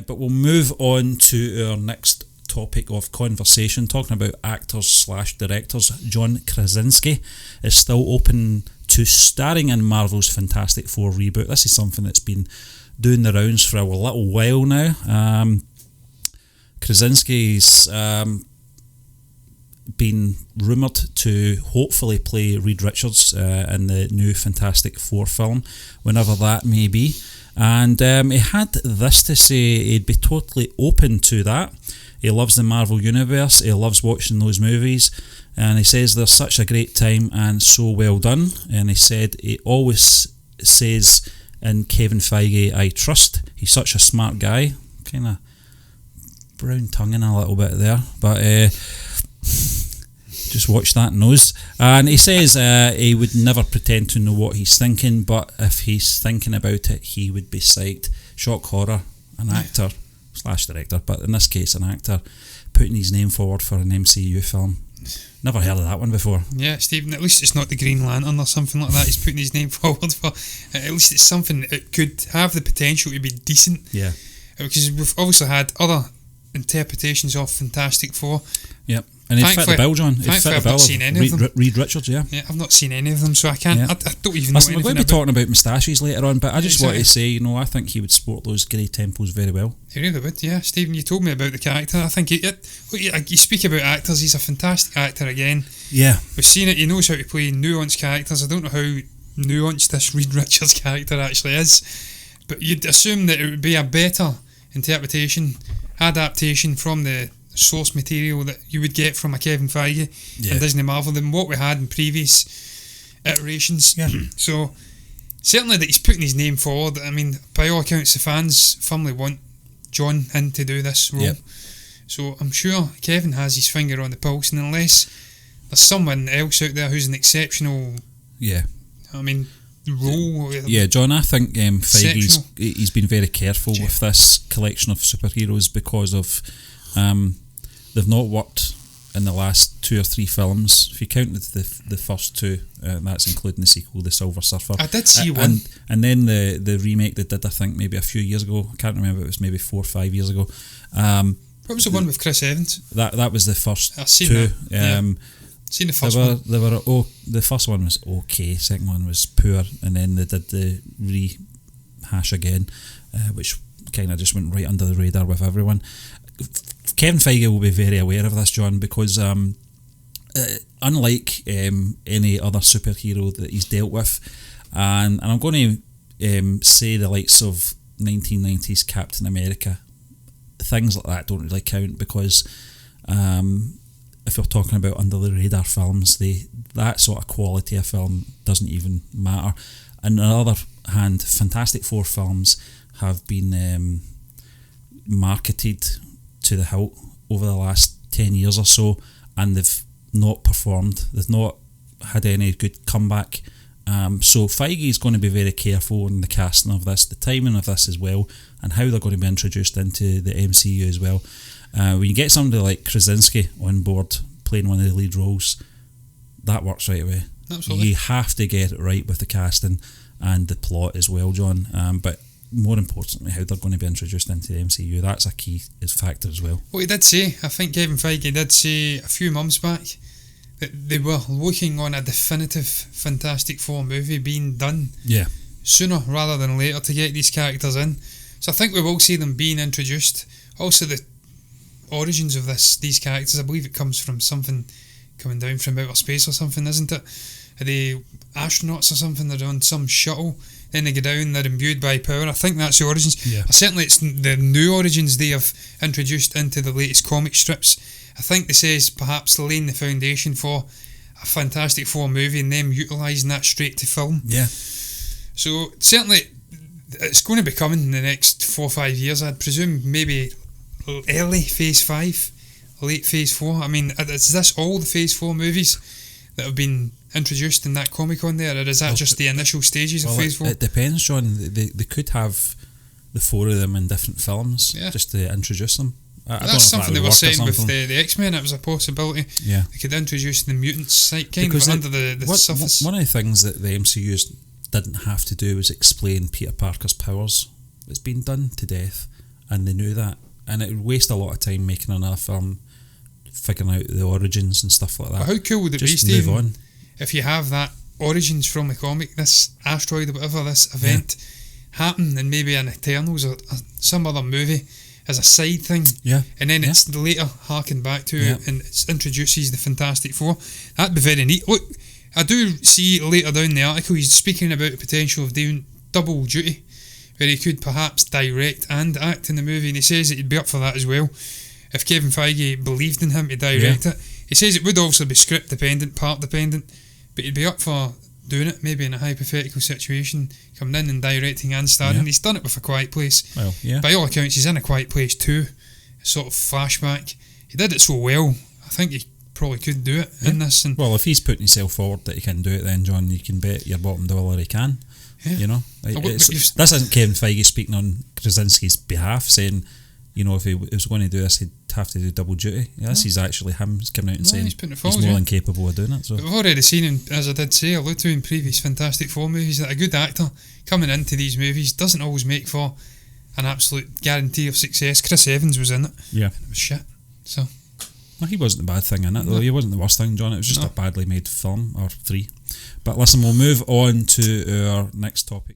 But we'll move on to our next topic of conversation, talking about actors/directors. John Krasinski is still open to starring in Marvel's Fantastic Four reboot. This is something that's been doing the rounds for a little while now. Krasinski's been rumoured to hopefully play Reed Richards in the new Fantastic Four film, whenever that may be. And he had this to say: he'd be totally open to that. He loves the Marvel Universe, he loves watching those movies, and he says they're such a great time and so well done. And he said he always says in Kevin Feige, I trust. He's such a smart guy. Kind of brown tonguing a little bit there, but just watch that nose. And he says he would never pretend to know what he's thinking, but if he's thinking about it, he would be psyched. Shock horror, an actor / director, but in this case an actor, putting his name forward for an MCU film. Never heard of that one before. Yeah, Stephen, at least it's not the Green Lantern or something like that he's putting his name forward for. At least it's something that could have the potential to be decent. Yeah. Because we've obviously had other interpretations of Fantastic Four. Yep. And he fit the bill, John. Thankfully I've not seen any of them. Reed Richards, yeah. Yeah, I've not seen any of them, so I can't. I don't even know anything we're going to be talking about moustaches later on, but I just want to say, I think he would sport those grey temples very well. He really would, yeah. Stephen, you told me about the character. I think you speak about actors, he's a fantastic actor again. Yeah. We've seen it, he knows how to play nuanced characters. I don't know how nuanced this Reed Richards character actually is, but you'd assume that it would be a better adaptation from the source material that you would get from a Kevin Feige and Disney Marvel than what we had in previous iterations. Yeah. So certainly that he's putting his name forward. I mean, by all accounts, the fans firmly want John in to do this role. Yep. So I'm sure Kevin has his finger on the pulse, and unless there's someone else out there who's an exceptional role. Yeah, John, I think Feige's he's been very careful with this collection of superheroes because of they've not worked in the last 2 or 3 films. If you count the first 2, that's including the sequel, The Silver Surfer. I did see one. And then the remake they did, I think, maybe a few years ago. I can't remember, it was maybe 4 or 5 years ago. What was the one with Chris Evans? That was the first 2. Seen the first one. The first one was okay, second one was poor, and then they did the rehash again, which kind of just went right under the radar with everyone. Kevin Feige will be very aware of this, John, because unlike any other superhero that he's dealt with, and I'm going to say the likes of 1990s Captain America, things like that don't really count, because if you're talking about under the radar films, that sort of quality of film doesn't even matter. And on the other hand, Fantastic Four films have been marketed to the hilt over the last 10 years or so, and they've not performed. They've not had any good comeback. So Feige is going to be very careful in the casting of this, the timing of this as well, and how they're going to be introduced into the MCU as well. When you get somebody like Krasinski on board playing one of the lead roles, that works right away. Absolutely. You have to get it right with the casting and the plot as well, John. But more importantly, how they're going to be introduced into the MCU, that's a key factor as well. Well, he did say, I think Kevin Feige did say a few months back that they were looking on a definitive Fantastic Four movie being done sooner rather than later to get these characters in. So I think we will see them being introduced. Also, the origins of these characters, I believe it comes from something coming down from outer space or something, isn't it? Are they astronauts or something? They're on some shuttle, then they go down, they're imbued by power. I think that's the origins. Yeah. Certainly it's the new origins they have introduced into the latest comic strips. I think this is perhaps laying the foundation for a Fantastic Four movie and them utilising that straight to film. Yeah. So certainly it's going to be coming in the next 4 or 5 years. I'd presume maybe early Phase 5, late Phase 4. I mean, is this all the Phase 4 movies that have been introduced in that Comic-Con there, or is that just the initial stages of Phase 4? It depends, John. They could have the 4 of them in different films just to introduce them. That's something they were saying with the X-Men. It was a possibility. Yeah. They could introduce the mutants kind of under the surface. One of the things that the MCU didn't have to do was explain Peter Parker's powers. It's been done to death. and they knew that, and it would waste a lot of time making another film, figuring out the origins and stuff like that. But how cool would it Just be, move Stephen, on. if you have that origins from the comic, this asteroid or whatever, this event happen, and maybe an Eternals or some other movie as a side thing, and then it's later harking back to it, and it introduces the Fantastic Four. That'd be very neat. Look, I do see later down the article he's speaking about the potential of doing double duty, where he could perhaps direct and act in the movie, and he says that he'd be up for that as well if Kevin Feige believed in him to direct it. He says it would also be script dependent, part dependent, but he'd be up for doing it, maybe in a hypothetical situation, coming in and directing and starring. He's done it with A Quiet Place. Well, by all accounts, he's in A Quiet Place 2, sort of flashback. He did it so well, I think he probably could do it in this. And well, if he's putting himself forward that he can do it, then John, you can bet your bottom dollar he can. You know, this isn't Kevin Feige speaking on Krasinski's behalf, saying, you know, if he was going to do this, he'd have to do double duty. This is actually him coming out and saying he's more than capable of doing it. So we've already seen him, as I did say, alluded to in previous Fantastic Four movies, that a good actor coming into these movies doesn't always make for an absolute guarantee of success. Chris Evans was in it. Yeah. And it was shit. So. Well, he wasn't the bad thing in it, though. He wasn't the worst thing, John. It was just a badly made film, or three. But listen, we'll move on to our next topic.